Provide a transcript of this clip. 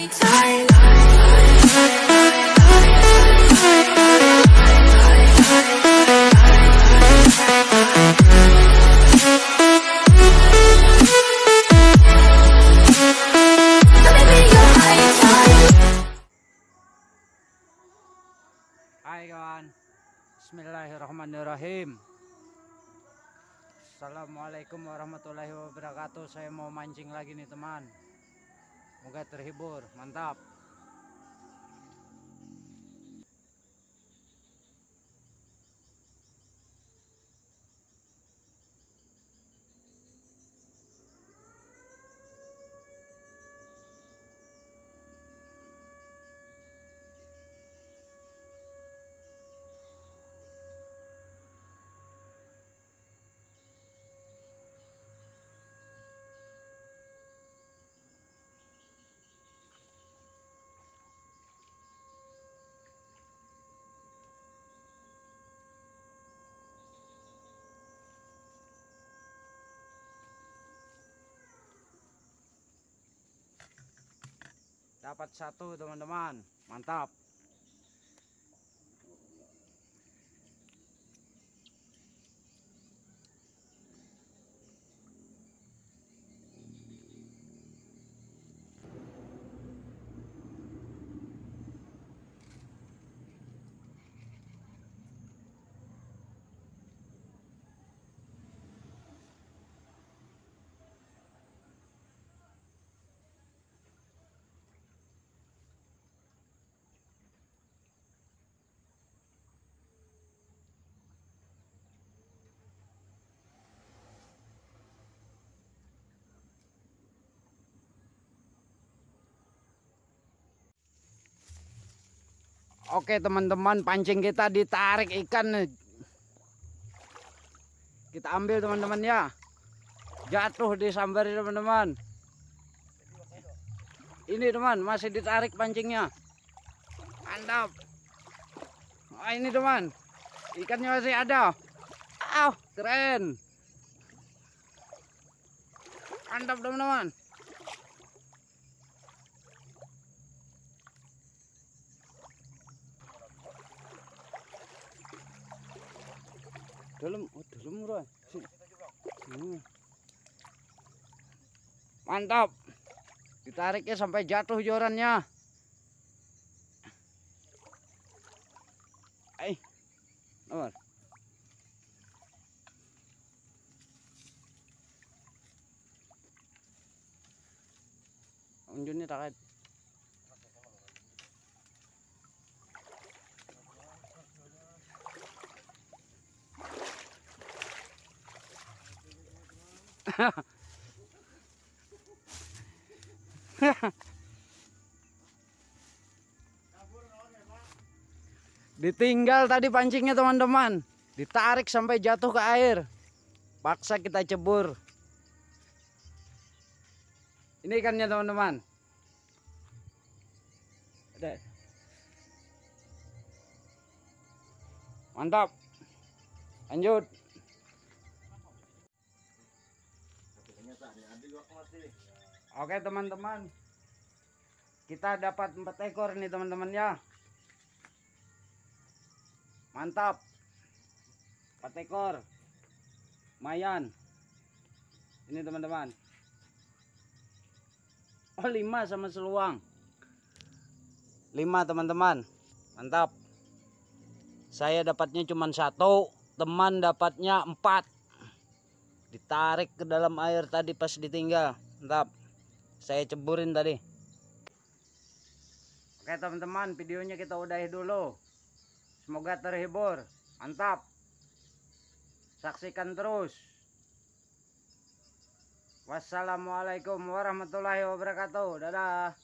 high tide. Hai kawan, bismillahirrahmanirrahim. Assalamualaikum warahmatullahi wabarakatuh. Saya mau mancing lagi nih teman, semoga terhibur, mantap. Dapat satu teman-teman, mantap. Oke teman-teman, pancing kita ditarik ikan. Kita ambil teman-teman ya. Jatuh di sambar teman-teman. Ini teman, masih ditarik pancingnya. Mantap. Wah ini teman, ikannya masih ada. Keren. Mantap teman-teman. Dalam bro. Mantap. Ditariknya sampai jatuh jorannya. Nomor. Unjunnya takat. Ditinggal tadi pancingnya teman-teman, ditarik sampai jatuh ke air, paksa kita cebur. Ini ikannya teman-teman. Ada. Mantap. Lanjut. Oke teman-teman, kita dapat 4 ekor nih teman-teman ya. Mantap, 4 ekor, lumayan. Ini teman-teman. 5 sama seluang. 5 teman-teman, mantap. Saya dapatnya cuma 1, teman dapatnya 4. Ditarik ke dalam air tadi pas ditinggal, mantap. Saya ceburin tadi. Oke teman-teman, videonya kita udahi dulu. Semoga terhibur, mantap. Saksikan terus. Wassalamualaikum warahmatullahi wabarakatuh. Dadah.